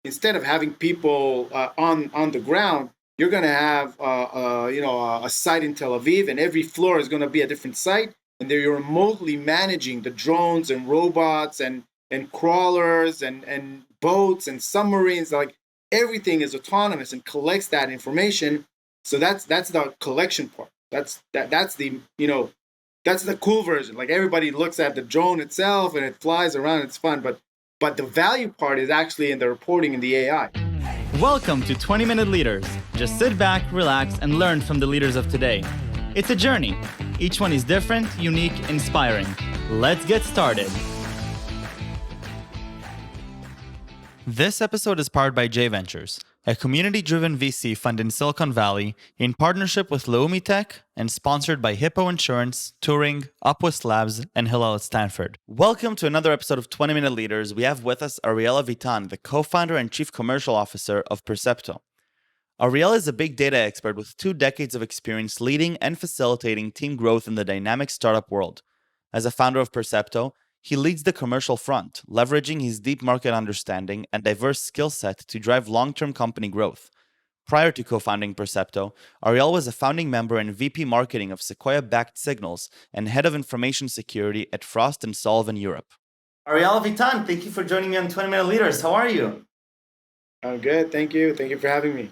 instead of having people on the ground, you're going to have a site in Tel Aviv, and every floor is going to be a different site, and you're remotely managing the drones and robots and crawlers and boats and submarines. Like everything is autonomous and collects that information. So that's the collection part. That's the that's the cool version. Like everybody looks at the drone itself and it flies around. It's fun, but the value part is actually in the reporting and the AI. Welcome to 20-Minute Leaders. Just sit back, relax, and learn from the leaders of today. It's a journey. Each one is different, unique, inspiring. Let's get started. This episode is powered by J Ventures, a community-driven VC fund in Silicon Valley in partnership with Leumi Tech and sponsored by Hippo Insurance, Turing, Upwest Labs, and Hillel at Stanford. Welcome to another episode of 20-Minute Leaders. We have with us Ariel Avitan, the co-founder and chief commercial officer of Percepto. Ariel is a big data expert with 2 decades of experience leading and facilitating team growth in the dynamic startup world. As a founder of Percepto, he leads the commercial front, leveraging his deep market understanding and diverse skill set to drive long-term company growth. Prior to co-founding Percepto, Ariel was a founding member and VP marketing of Sequoia-backed Signals and head of information security at Frost Sullivan Europe. Ariel Avitan, thank you for joining me on 20-Minute Leaders. How are you? I'm good. Thank you. Thank you for having me.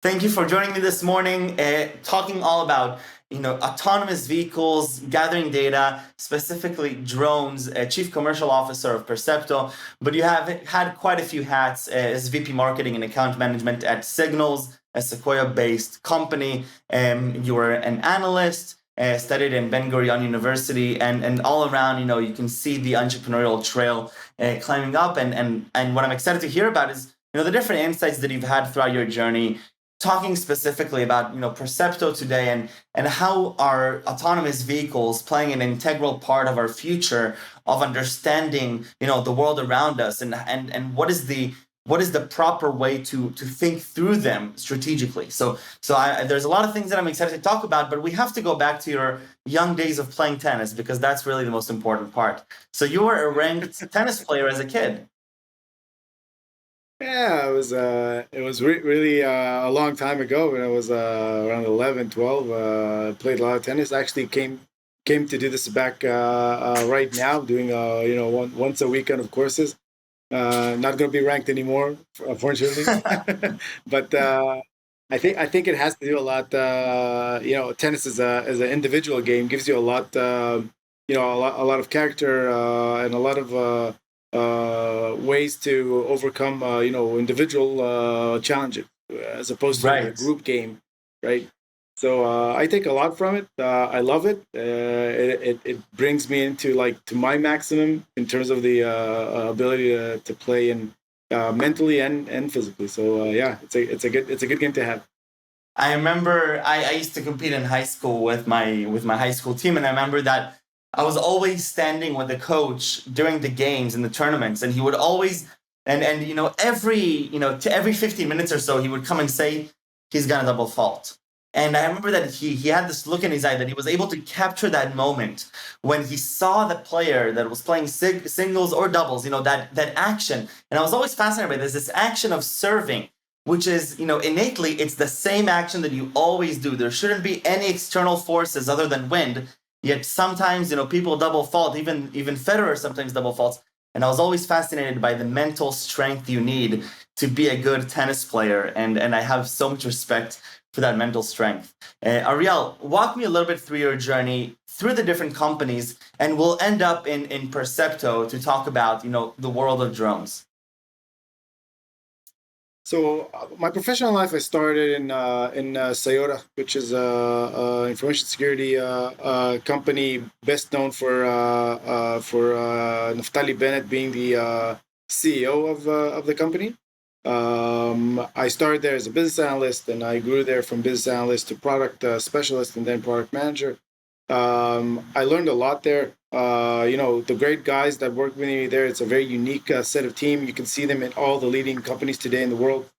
Thank you for joining me this morning, talking all about autonomous vehicles, gathering data, specifically drones, chief commercial officer of Percepto, but you have had quite a few hats as VP marketing and account management at Signals, a Sequoia-based company. You were an analyst, studied in Ben Gurion University, and all around, you can see the entrepreneurial trail climbing up. And what I'm excited to hear about is, the different insights that you've had throughout your journey, talking specifically about Percepto today and how are autonomous vehicles playing an integral part of our future of understanding the world around us and what is the proper way to think through them strategically. So there's a lot of things that I'm excited to talk about, but we have to go back to your young days of playing tennis because that's really the most important part. So you were a ranked tennis player as a kid. Yeah, it was really a long time ago when I was around 11, 12. Played a lot of tennis. Actually came to do this back right now, doing once a weekend of courses. Not going to be ranked anymore, unfortunately. But I think it has to do a lot. Tennis is an individual game, gives you a lot. A lot of character and a lot of ways to overcome individual challenges as opposed to a group game, right? So I take a lot from it. I love it. It brings me into to my maximum in terms of the ability to play and mentally and physically. So yeah, it's a good game to have. I remember I used to compete in high school with my high school team, and I remember that I was always standing with the coach during the games and the tournaments, and he would always every 15 minutes or so he would come and say he's gonna double fault. And I remember that he had this look in his eye that he was able to capture that moment when he saw the player that was playing singles or doubles, that action. And I was always fascinated by this action of serving, which is, innately, it's the same action that you always do. There shouldn't be any external forces other than wind. Yet sometimes, people double fault, even Federer sometimes double faults. And I was always fascinated by the mental strength you need to be a good tennis player. And I have so much respect for that mental strength. Ariel, walk me a little bit through your journey, through the different companies, and we'll end up in Percepto to talk about, the world of drones. So my professional life, I started in Sayora, which is a information security company best known for Naftali Bennett being the CEO of the company. I started there as a business analyst, and I grew there from business analyst to product specialist, and then product manager. I learned a lot there. The great guys that work with me there, it's a very unique set of team. You can see them in all the leading companies today in the world,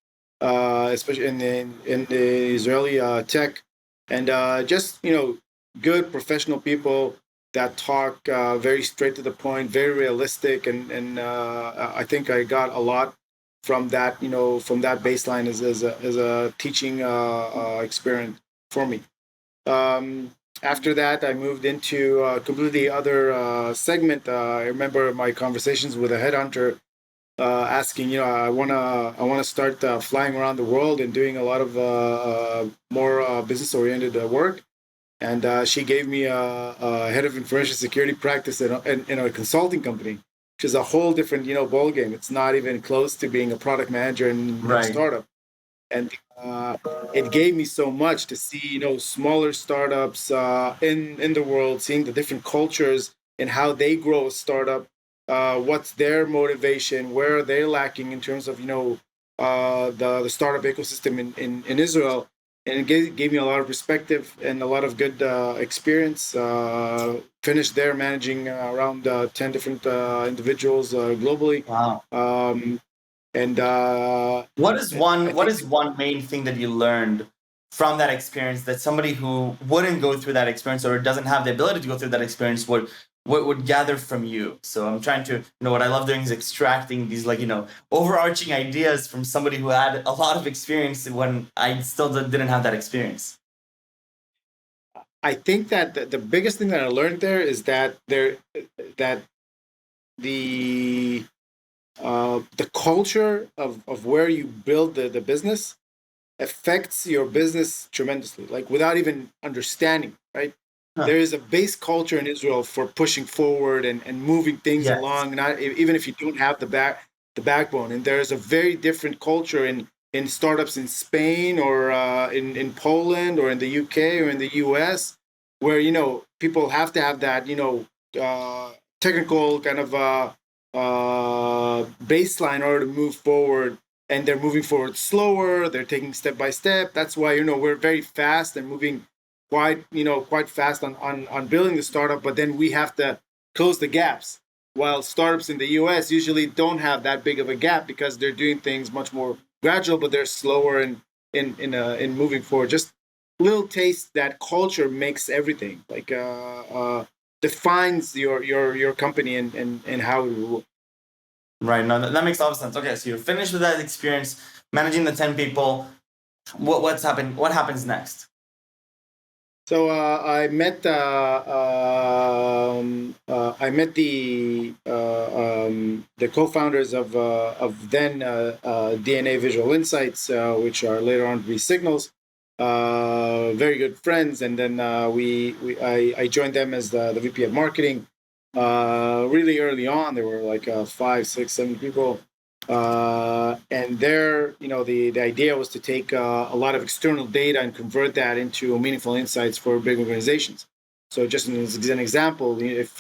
especially in the Israeli tech, and just good professional people that talk very straight to the point, very realistic, and I think I got a lot from that, from that baseline as a teaching experience for me. After that, I moved into a completely other segment. I remember my conversations with a headhunter asking, I wanna start flying around the world and doing a lot of more business oriented work. And she gave me a head of information security practice in a consulting company, which is a whole different ball game. It's not even close to being a product manager in a Right. startup. And it gave me so much to see smaller startups in the world, seeing the different cultures and how they grow a startup, what's their motivation, where are they lacking in terms of the startup ecosystem in Israel. And it gave me a lot of perspective and a lot of good experience. Finished there managing around 10 different individuals globally. Wow. Um, and What is I one what think is one main thing that you learned from that experience that somebody who wouldn't go through that experience or doesn't have the ability to go through that experience would gather from you? So I'm trying to, what I love doing is extracting these, like, overarching ideas from somebody who had a lot of experience when I still didn't have that experience. that the biggest thing that I learned there is that the the culture of where you build the business affects your business tremendously, like without even understanding, right? Huh. There is a base culture in Israel for pushing forward and moving things Yes. along, not even if you don't have the backbone. And there is a very different culture in startups in Spain or in Poland or in the UK or in the US, where people have to have that technical kind of baseline in order to move forward, and they're moving forward slower. They're taking step by step. That's why we're very fast and moving quite fast on building the startup. But then we have to close the gaps. While startups in the U.S. usually don't have that big of a gap because they're doing things much more gradual, but they're slower in moving forward. Just little taste that culture makes everything, like defines your company and how it will. Right. No, that makes a lot of sense. Okay, so you're finished with that experience, managing the 10 people. What's happened? What happens next? So I met the co-founders of then DNA Visual Insights, which are later on to be Signals. Very good friends, and then I joined them as the VP of marketing. Really early on, there were like 5, 6, 7 people. And there, the idea was to take a lot of external data and convert that into meaningful insights for big organizations. So, just as an example, if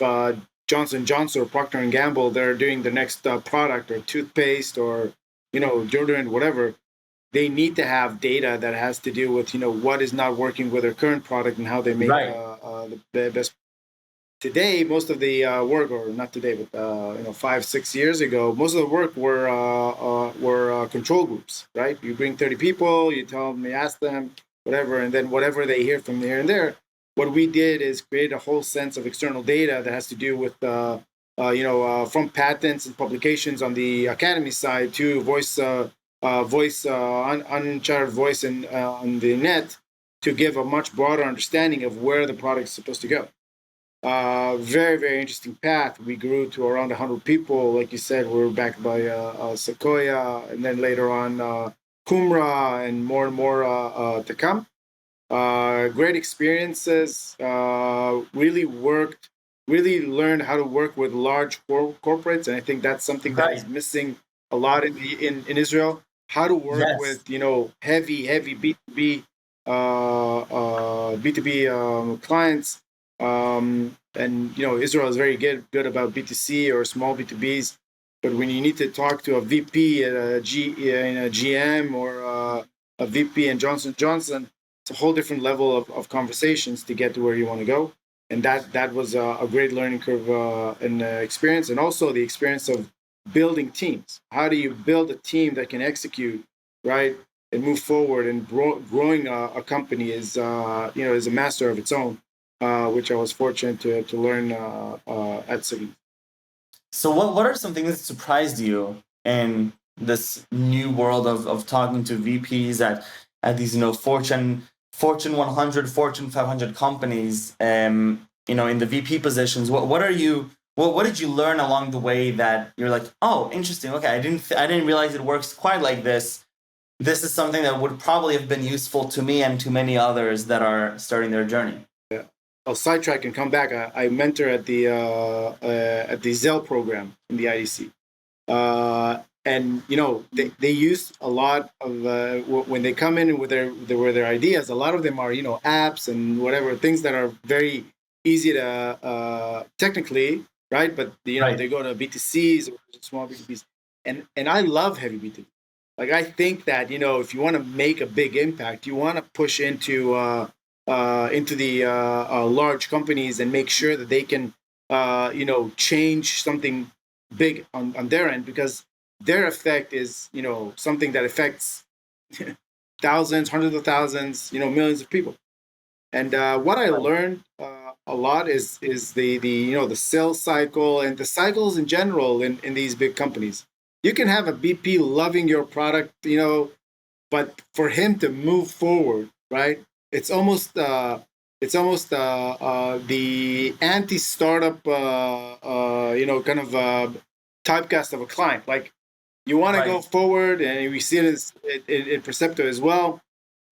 Johnson Johnson or Procter and Gamble, they're doing the next product or toothpaste or deodorant, whatever, they need to have data that has to do with what is not working with their current product and how they make Right. the best. Today, most of the work, or not today, but 5, 6 years ago, most of the work were control groups, right? You bring 30 people, you tell them, you ask them, whatever, and then whatever they hear from here and there. What we did is create a whole sense of external data that has to do with from patents and publications on the academy side to uncharted voice on the net, to give a much broader understanding of where the product is supposed to go. Very, very interesting path. We grew to around 100 people. Like you said, we were backed by Sequoia, and then later on Kumra, and more to come. Great experiences. Really learned how to work with large corporates, and I think that's something that is Right. missing a lot in Israel. How to work Yes. with heavy B2B clients. And Israel is very good about B2C or small B2Bs, but when you need to talk to a VP at in a GM or a VP in Johnson, it's a whole different level of conversations to get to where you want to go. And that was a great learning curve and experience, and also the experience of building teams. How do you build a team that can execute, right, and move forward? And growing a company is a master of its own, which I was fortunate to learn at City. So what are some things that surprised you in this new world of talking to VPs at these Fortune 100, Fortune 500 companies, in the VP positions. What did you learn along the way that you're like, oh, interesting. Okay, I didn't realize it works quite like this. This is something that would probably have been useful to me and to many others that are starting their journey. Yeah. I'll sidetrack and come back. I mentor at the Zell program in the IDC. And they use a lot of when they come in with their ideas. A lot of them are apps and whatever things that are very easy to technically, right? But Right. they go to B2Cs or small B2Bs, and I love heavy B2B. Like I think that if you want to make a big impact, you want to push into the large companies and make sure that they can change something big on their end, because their effect is something that affects thousands, hundreds of thousands, millions of people. And what I learned a lot is the sales cycle and the cycles in general in these big companies. You can have a BP loving your product, but for him to move forward, right? It's almost the anti-startup, kind of typecast of a client. Like you want to go forward, and we see it in Percepto as well.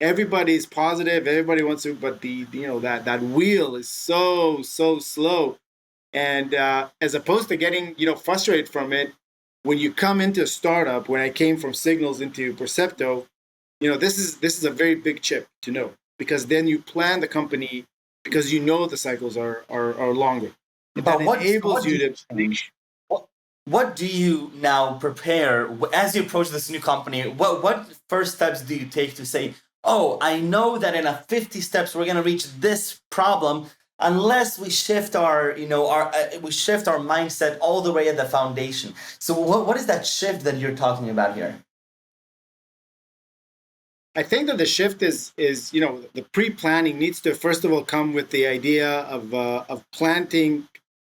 Everybody's positive, everybody wants to, but that wheel is so slow, and as opposed to getting frustrated from it, when you come into a startup, when I came from Signals into Percepto, this is a very big chip to know, because then you plan the company because the cycles are longer. But that enables you to change? What do you now prepare as you approach this new company? What first steps do you take to say, oh, I know that in 50 steps we're going to reach this problem, unless we shift our mindset all the way at the foundation? So what is that shift that you're talking about here? I think that the shift is the pre-planning needs to first of all come with the idea of planting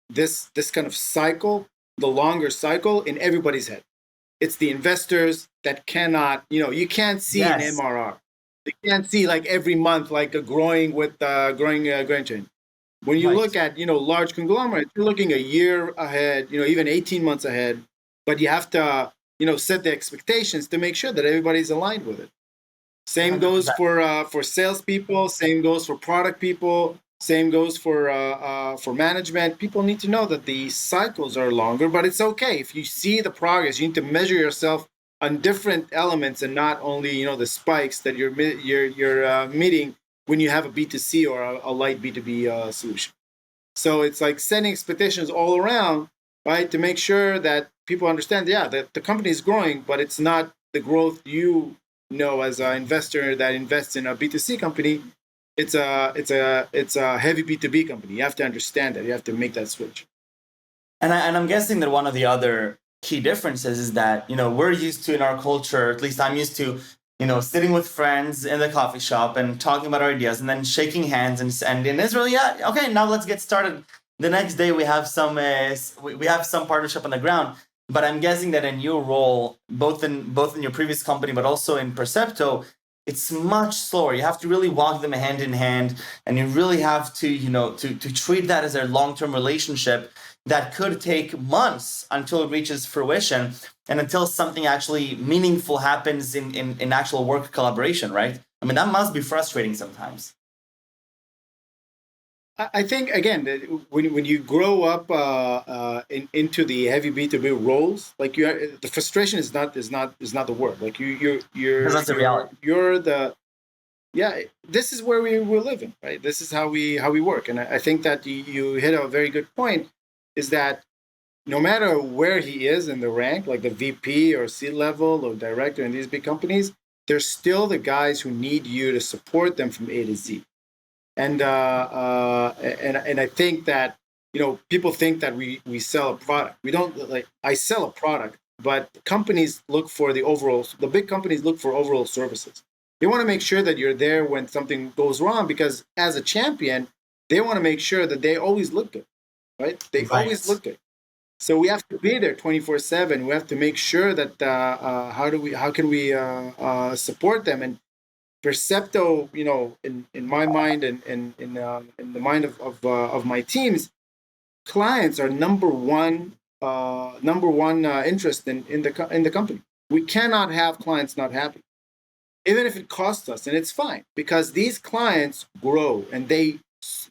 this kind of cycle, the longer cycle, in everybody's head. It's the investors that cannot, you can't see an MRR. You can't see like every month like a growing chain. When you look at large conglomerates, you're looking a year ahead, even 18 months ahead, but you have to set the expectations to make sure that everybody's aligned with it. Same goes for salespeople. Same goes for product people. Same goes for management. People need to know that the cycles are longer, but it's okay if you see the progress. You need to measure yourself on different elements and not only the spikes that you're meeting when you have a B2C or a light B2B solution. So it's like setting expectations all around, right, to make sure that people understand, that the company is growing, but it's not the growth as an investor that invests in a B2C company. It's a heavy B2B company. You have to understand that. You have to make that switch. And I'm guessing that one of the other key differences is that we're used to, in our culture, at least I'm used to, sitting with friends in the coffee shop and talking about our ideas and then shaking hands, and in Israel, okay, now let's get started. The next day we have some partnership on the ground. But I'm guessing that in your role, both in your previous company, but also in Percepto, it's much slower. You have to really walk them hand in hand, and you really have to, to treat that as a long-term relationship that could take months until it reaches fruition and until something actually meaningful happens in actual work collaboration, right? I mean, that must be frustrating sometimes. I think again that when you grow up into the heavy B2B roles, like the frustration is not the word. Like you're that's the reality. This is where we're living, right? This is how we work, and I think that you hit a very good point. Is that no matter where he is in the rank, like the VP or C-level or director in these big companies, there's still the guys who need you to support them from A to Z. And I think that people think that we sell a product. We don't. Like, I sell a product, but companies look for the big companies look for overall services. They want to make sure that you're there when something goes wrong, because as a champion, they want to make sure that they always look good, right? They always look good. So we have to be there 24/7. We have to make sure that how can we support them. And Percepto, in my mind and in the mind of my teams, clients are number one interest in the company. We cannot have clients not happy, even if it costs us, and it's fine because these clients grow and they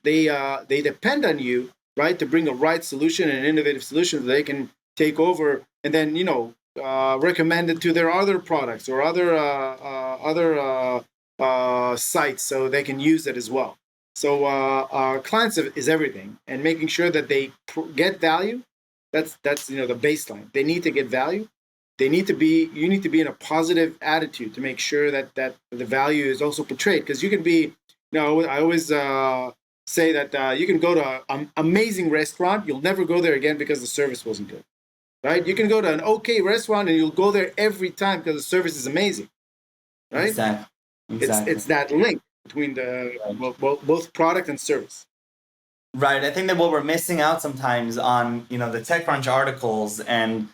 depend on you, right, to bring a right solution and an innovative solution that they can take over and then recommend it to their other products or other sites so they can use it as well. So clients is everything, and making sure that they get value. That's the baseline. They need to get value. You need to be in a positive attitude to make sure that the value is also portrayed, because you can be, I always say that you can go to an amazing restaurant, you'll never go there again because the service wasn't good, right? You can go to an okay restaurant and you'll go there every time because the service is amazing, right? Exactly. It's that link between the both product and service. Right. I think that what we're missing out sometimes on, the TechCrunch articles and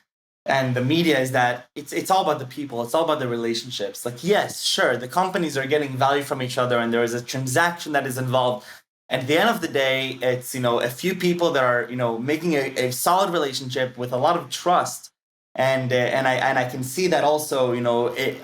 the media is that it's all about the people. It's all about the relationships. Like, yes, sure, the companies are getting value from each other and there is a transaction that is involved. At the end of the day, it's, a few people that are, making a solid relationship with a lot of trust. And I can see that also,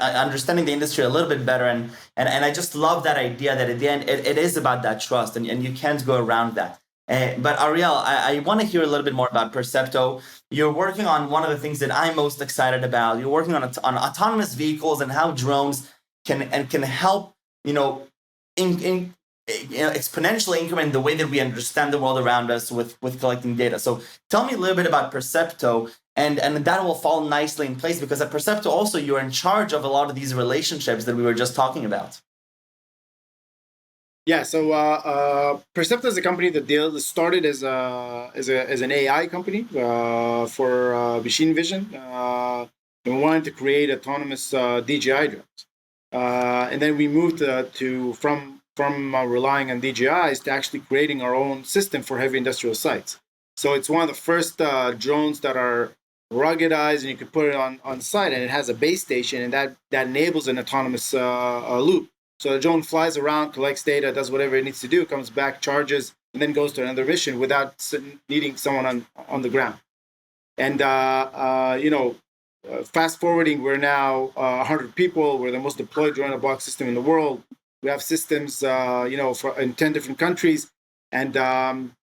understanding the industry a little bit better. And I just love that idea that at the end, it is about that trust and you can't go around that. But Ariel, I want to hear a little bit more about Percepto. You're working on one of the things that I'm most excited about. You're working on autonomous vehicles and how drones can help, exponentially increment the way that we understand the world around us with collecting data. So tell me a little bit about Percepto, and that will fall nicely in place because at Percepto also you're in charge of a lot of these relationships that we were just talking about. Yeah, so Percepto is a company that started as an AI company for machine vision, and we wanted to create autonomous DJI drones, and then we moved from relying on DJIs to actually creating our own system for heavy industrial sites. So it's one of the first drones that are ruggedized, and you can put it on site, and it has a base station, and that enables an autonomous loop. So the drone flies around, collects data, does whatever it needs to do, comes back, charges, and then goes to another mission without needing someone on the ground. And fast forwarding, we're now 100 people. We're the most deployed drone-in-a-box system in the world. We have systems, in 10 different countries. And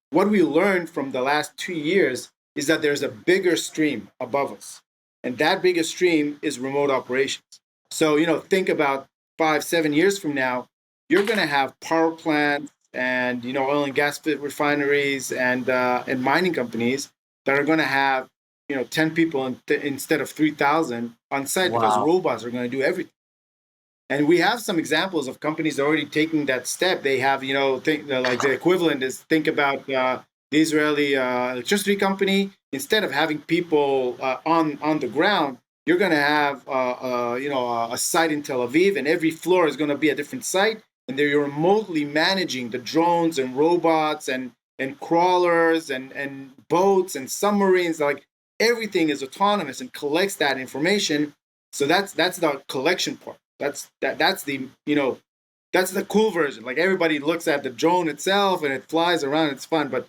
what we learned from the last 2 years is that there's a bigger stream above us, and that bigger stream is remote operations. So think about 5-7 years from now, you're going to have power plants and oil and gas refineries and mining companies that are going to have 10 people instead of 3,000 on site. Wow. Because robots are going to do everything. And we have some examples of companies already taking that step. They have like the equivalent is, think about the Israeli electricity company. Instead of having people on the ground, you're going to have a site in Tel Aviv, and every floor is going to be a different site, and you're remotely managing the drones and robots and crawlers and boats and submarines. Like, everything is autonomous and collects that information. So that's the collection part. That's the cool version. Like, everybody looks at the drone itself and it flies around. It's fun, but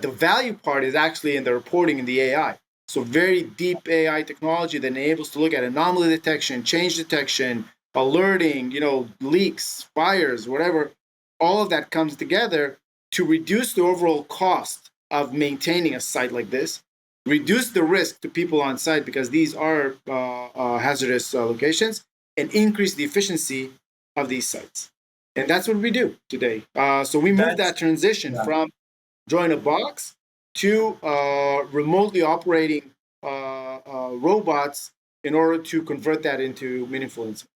the value part is actually in the reporting and the AI. So very deep AI technology that enables to look at anomaly detection, change detection, alerting, leaks, fires, whatever. All of that comes together to reduce the overall cost of maintaining a site like this, reduce the risk to people on site because these are hazardous locations, and increase the efficiency of these sites. And that's what we do today. So we moved that transition from join a box to remotely operating robots in order to convert that into meaningful insights.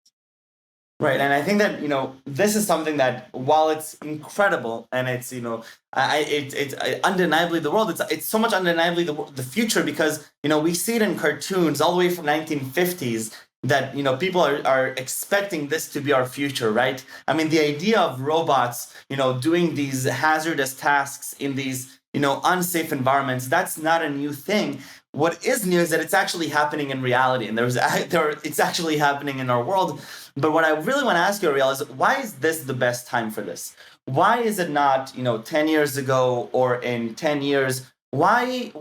Right, and I think that this is something that, while it's incredible and it's it's undeniably the world. It's so much undeniably the future, because we see it in cartoons all the way from 1950s that people are expecting this to be our future, right? I mean, the idea of robots doing these hazardous tasks in these unsafe environments. That's not a new thing. What is new is that it's actually happening in reality, and it's actually happening in our world. But what I really want to ask you, Ariel, is why is this the best time for this? Why is it not 10 years ago or in 10 years? Why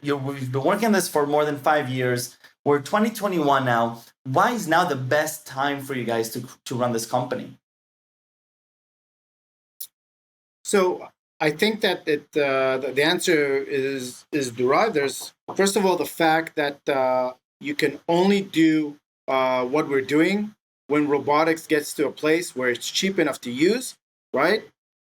you've been working on this for more than 5 years. We're 2021 now. Why is now the best time for you guys to run this company? So I think that the answer is derived. There's, first of all, the fact that you can only do what we're doing when robotics gets to a place where it's cheap enough to use, right?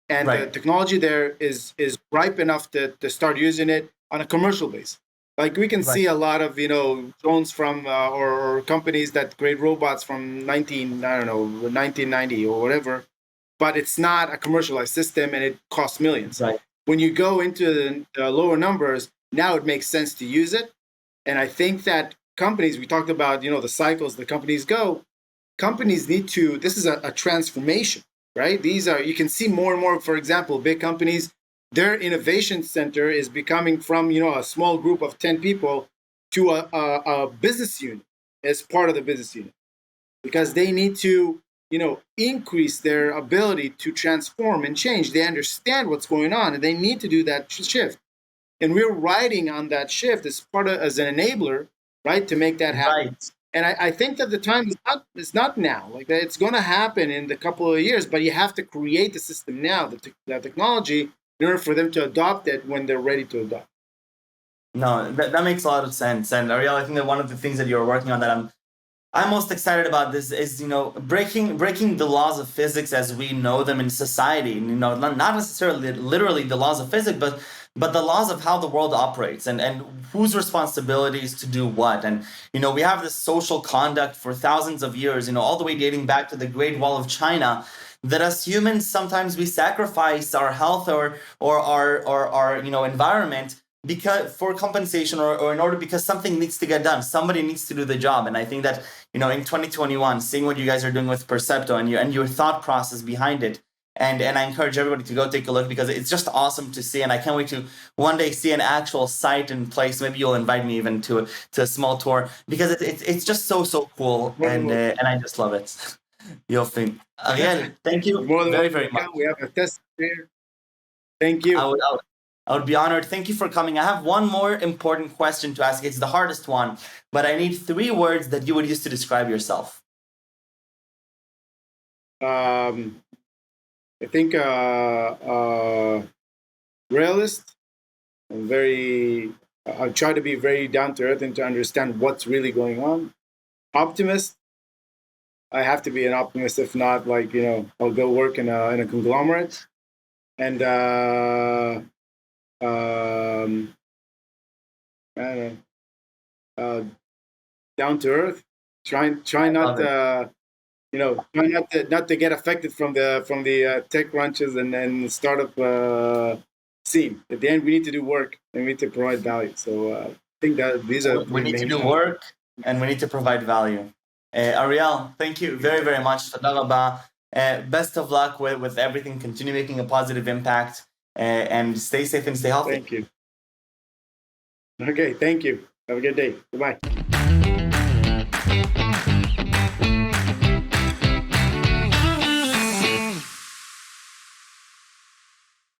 And the technology there is ripe enough to start using it on a commercial base. Like we can see a lot of drones from or companies that create robots from 1990 or whatever, but it's not a commercialized system and it costs millions. Right. When you go into the lower numbers, now it makes sense to use it. And I think that companies, we talked about, the cycles the companies go, companies need to, this is a transformation, right? These are, you can see more and more, for example, big companies, their innovation center is becoming from, a small group of 10 people to a business unit as part of the business unit, because they need to, increase their ability to transform and change. They understand what's going on and they need to do that shift. And we're riding on that shift as as an enabler, right, to make that happen. Right. And I think that the time is not now. Like it's going to happen in a couple of years, but you have to create the system now, the technology, in order for them to adopt it when they're ready to adopt. No, that makes a lot of sense. And Ariel, I think that one of the things that you're working on that I'm most excited about this is breaking the laws of physics as we know them in society. Not necessarily literally the laws of physics, but the laws of how the world operates and whose responsibility is to do what. And we have this social conduct for thousands of years, all the way dating back to the Great Wall of China, that as humans sometimes we sacrifice our health or our environment because for compensation or in order because something needs to get done. Somebody needs to do the job. And I think that in 2021, seeing what you guys are doing with Percepto and your thought process behind it, and I encourage everybody to go take a look because it's just awesome to see. And I can't wait to one day see an actual site and place. Maybe you'll invite me even to a small tour because it's just so cool, and I just love it. You'll think. Ariel, thank you very, very much. We have a test here. Thank you. I would be honored. Thank you for coming. I have one more important question to ask. It's the hardest one, but I need 3 words that you would use to describe yourself. I think realist. I try to be very down to earth and to understand what's really going on. Optimist. I have to be an optimist. If not, I'll go work in a conglomerate. And I don't know, down to earth. Try not to, try not to get affected from the tech crunches and startup scene. At the end, we need to do work and we need to provide value. So I think that these are we need to do work and we need to provide value. Ariel, thank you very, very much. Best of luck with everything. Continue making a positive impact and stay safe and stay healthy. Thank you. Okay, thank you. Have a good day. Goodbye.